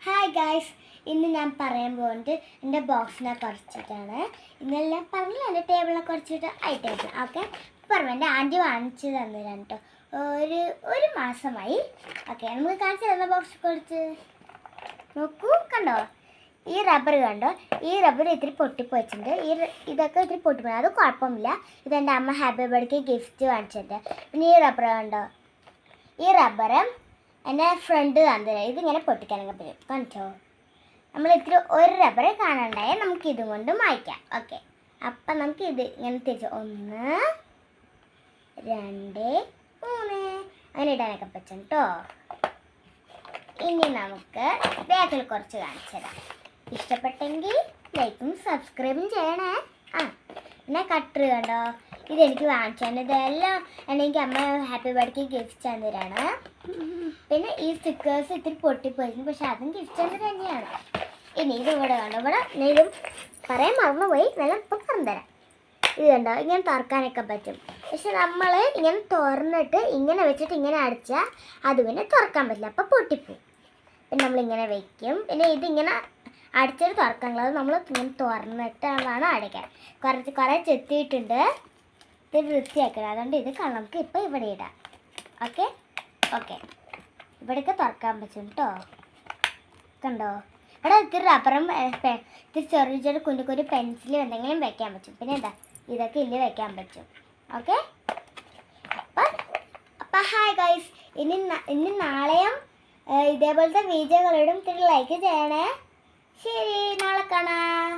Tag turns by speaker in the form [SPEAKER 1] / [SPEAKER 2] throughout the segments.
[SPEAKER 1] Hi guys, ഇന്ന് ഞാൻ പറയാൻ പോകുന്നത് എൻ്റെ ബോക്സിനെ കുറിച്ചിട്ടാണ്. ഇന്നലെ ഞാൻ പറഞ്ഞില്ല എൻ്റെ ടേബിളിനെ കുറിച്ചിട്ട് ഐറ്റംസ്. ഓക്കെ, പറഞ്ഞു എൻ്റെ ആൻറ്റി വാങ്ങിച്ചു തന്നിരാണ് കേട്ടോ. ഒരു മാസമായി. ഓക്കെ, നമുക്ക് കാണിച്ചു തന്ന ബോക്സ് കുറിച്ച് നോക്കൂ. കണ്ടോ, ഈ റബ്ബർ കണ്ടോ, ഈ റബ്ബർ ഇത്തിരി പൊട്ടിപ്പോയിട്ടുണ്ട്. ഇതൊക്കെ ഇത്തിരി പൊട്ടിപ്പോയി, അത് കുഴപ്പമില്ല. ഇതെൻ്റെ അമ്മ ഹാപ്പി ബർത്ത്ഡേ ഗിഫ്റ്റ് വാങ്ങിച്ചിട്ടുണ്ട്. പിന്നെ ഈ റബ്ബർ കണ്ടോ, ഈ റബ്ബർ എൻ്റെ ഫ്രണ്ട് തന്നില്ല. ഇതിങ്ങനെ പൊട്ടിക്കാനൊക്കെ പറ്റും. കണ്ടോ, നമ്മൾ ഇത്തിരി ഒരു റബ്ബർ കാണണ്ടായ നമുക്ക് ഇതും കൊണ്ട് മായ്ക്കാം. ഓക്കെ, അപ്പം നമുക്ക് ഇത് ഇങ്ങനെ തിരിച്ച് 1 2 3 അങ്ങനെ ഇടാനൊക്കെ പറ്റും കേട്ടോ. ഇനി നമുക്ക് ബാക്കിൽ കുറച്ച് കാണിച്ചു തരാം. ഇഷ്ടപ്പെട്ടെങ്കിൽ ലൈക്കും സബ്സ്ക്രൈബും ചെയ്യണേ. പിന്നെ കട്ടർ കണ്ടോ, ഇതെനിക്ക് വാങ്ങിച്ചാണ്. ഇതെല്ലാം എനിക്ക് അമ്മ ഹാപ്പി ബർത്ത്ഡേ ഗിഫ്റ്റ് തന്നിരാണ്. പിന്നെ ഈ സ്റ്റിക്കേഴ്സ് ഇത്തിരി പൊട്ടിപ്പോയിരുന്നു, പക്ഷെ അതും ഗിഫ്റ്റ് തന്നെയാണ്. ഇനി ഇത് ഇവിടെ കണ്ടോ, ഇവിടെ ഇതും പറയാൻ മറന്നുപോയി, നല്ല ഇപ്പം പറഞ്ഞുതരാം. ഇത് കണ്ടോ, ഇങ്ങനെ തുറക്കാനൊക്കെ പറ്റും. പക്ഷെ നമ്മൾ ഇങ്ങനെ തുറന്നിട്ട് ഇങ്ങനെ വെച്ചിട്ട് ഇങ്ങനെ അടിച്ചാൽ അത് പിന്നെ തുറക്കാൻ പറ്റില്ല, അപ്പം പൊട്ടിപ്പോവും. പിന്നെ നമ്മളിങ്ങനെ വയ്ക്കും. പിന്നെ ഇതിങ്ങനെ അടിച്ചിട്ട് തുറക്കാനുള്ളത് നമ്മൾ ഇങ്ങനെ തുറന്നിട്ടാണ് അടിക്കാൻ. കുറേ ചെത്തിയിട്ടുണ്ട്, ഇത് വൃത്തിയാക്കണം. അതുകൊണ്ട് ഇത് നമുക്ക് ഇപ്പോൾ ഇവിടെ ഇടാം. ഓക്കെ ഓക്കെ, ഇവിടെയൊക്കെ തുറക്കാൻ പറ്റും കേട്ടോ. കണ്ടോ, ഇവിടെ ഇത്തിരി റബ്ബറും ഇത്തിരി ചെറിയ കുഞ്ഞു പെൻസിലും എന്തെങ്കിലും വെക്കാൻ പറ്റും. പിന്നെ എന്താ, ഇതൊക്കെ ഇല്ല വെക്കാൻ പറ്റും. ഓക്കെ, അപ്പം ഹായ് ഗൈസ്, ഇനി നാളെയും ഇതേപോലത്തെ വീഡിയോകളിടും. ഇത്തിരി ലൈക്ക് ചെയ്യണേ. ശരി, നാളെ കാണാം.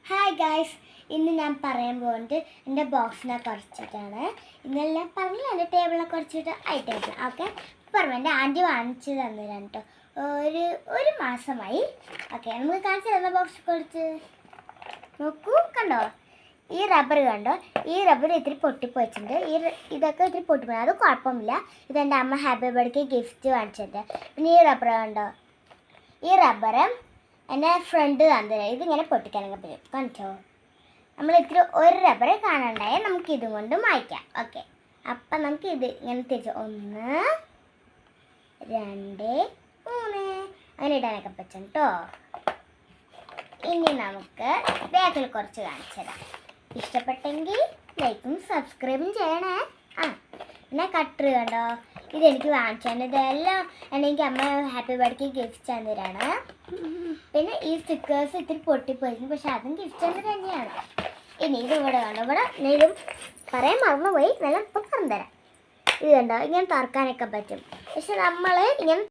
[SPEAKER 1] ഹായ് ഗൈസ്, ഇന്ന് ഞാൻ പറയാൻ പോകുന്നത് എൻ്റെ ബോക്സിനെ കുറിച്ചിട്ടാണ്. ഇന്നലെ ഞാൻ പറഞ്ഞില്ല എൻ്റെ ടേബിളിനെ കുറിച്ചിട്ട് ഐറ്റംസ്. ഓക്കെ, പറഞ്ഞു എൻ്റെ ആൻറ്റി വാങ്ങിച്ചു തന്നിരാണ് കേട്ടോ. ഒരു മാസമായി. ഓക്കെ, നമുക്ക് കാണിച്ചു തന്ന ബോക്സ് കുറിച്ച് നോക്കൂ. കണ്ടോ, ഈ റബ്ബർ കണ്ടോ, ഈ റബ്ബർ ഇത്തിരി പൊട്ടിപ്പോയിട്ടുണ്ട്. ഇതൊക്കെ ഇത്തിരി പൊട്ടിപ്പോയി, അത് കുഴപ്പമില്ല. ഇതെൻ്റെ അമ്മ ഹാപ്പി ബർത്ത്ഡേ ഗിഫ്റ്റ് വാങ്ങിച്ചിട്ടുണ്ട്. പിന്നെ ഈ റബ്ബർ കണ്ടോ, ഈ റബ്ബർ എൻ്റെ ഫ്രണ്ട് തന്നില്ല. ഇതിങ്ങനെ പൊട്ടിക്കാനൊക്കെ പറ്റും. കണ്ടോ, നമ്മൾ ഇത്തിരി ഒരു റബ്ബർ കാണണ്ടായ നമുക്ക് ഇതും കൊണ്ട് മായ്ക്കാം. ഓക്കെ, അപ്പം നമുക്ക് ഇത് ഇങ്ങനെ തിരിച്ച് 1 2 3 അങ്ങനെ ഇടാനൊക്കെ പറ്റും കേട്ടോ. ഇനി നമുക്ക് ബാക്കിൽ കുറച്ച് കാണിച്ചു തരാം. ഇഷ്ടപ്പെട്ടെങ്കിൽ ലൈക്കും സബ്സ്ക്രൈബും ചെയ്യണേ. പിന്നെ കട്ടർ കണ്ടോ, ഇതെനിക്ക് വാങ്ങിച്ചാണ്. ഇതെല്ലാം എനിക്ക് അമ്മ ഹാപ്പി ബർത്ത്ഡേ ഗിഫ്റ്റ് തന്നിരാണ്. പിന്നെ ഈ സ്റ്റിക്കേഴ്സ് ഇത്തിരി പൊട്ടിപ്പോയിരുന്നു, പക്ഷെ അതും ഗിഫ്റ്റ് തന്നെയാണ്. ഇനി ഇത് ഇവിടെ കണ്ടോ, ഇവിടെ ഇതും പറയാൻ മറന്നുപോയി, നല്ല ഇപ്പം പറഞ്ഞുതരാം. ഇത് കണ്ടോ, ഇങ്ങനെ തുറക്കാനൊക്കെ പറ്റും. പക്ഷെ നമ്മൾ ഇങ്ങനെ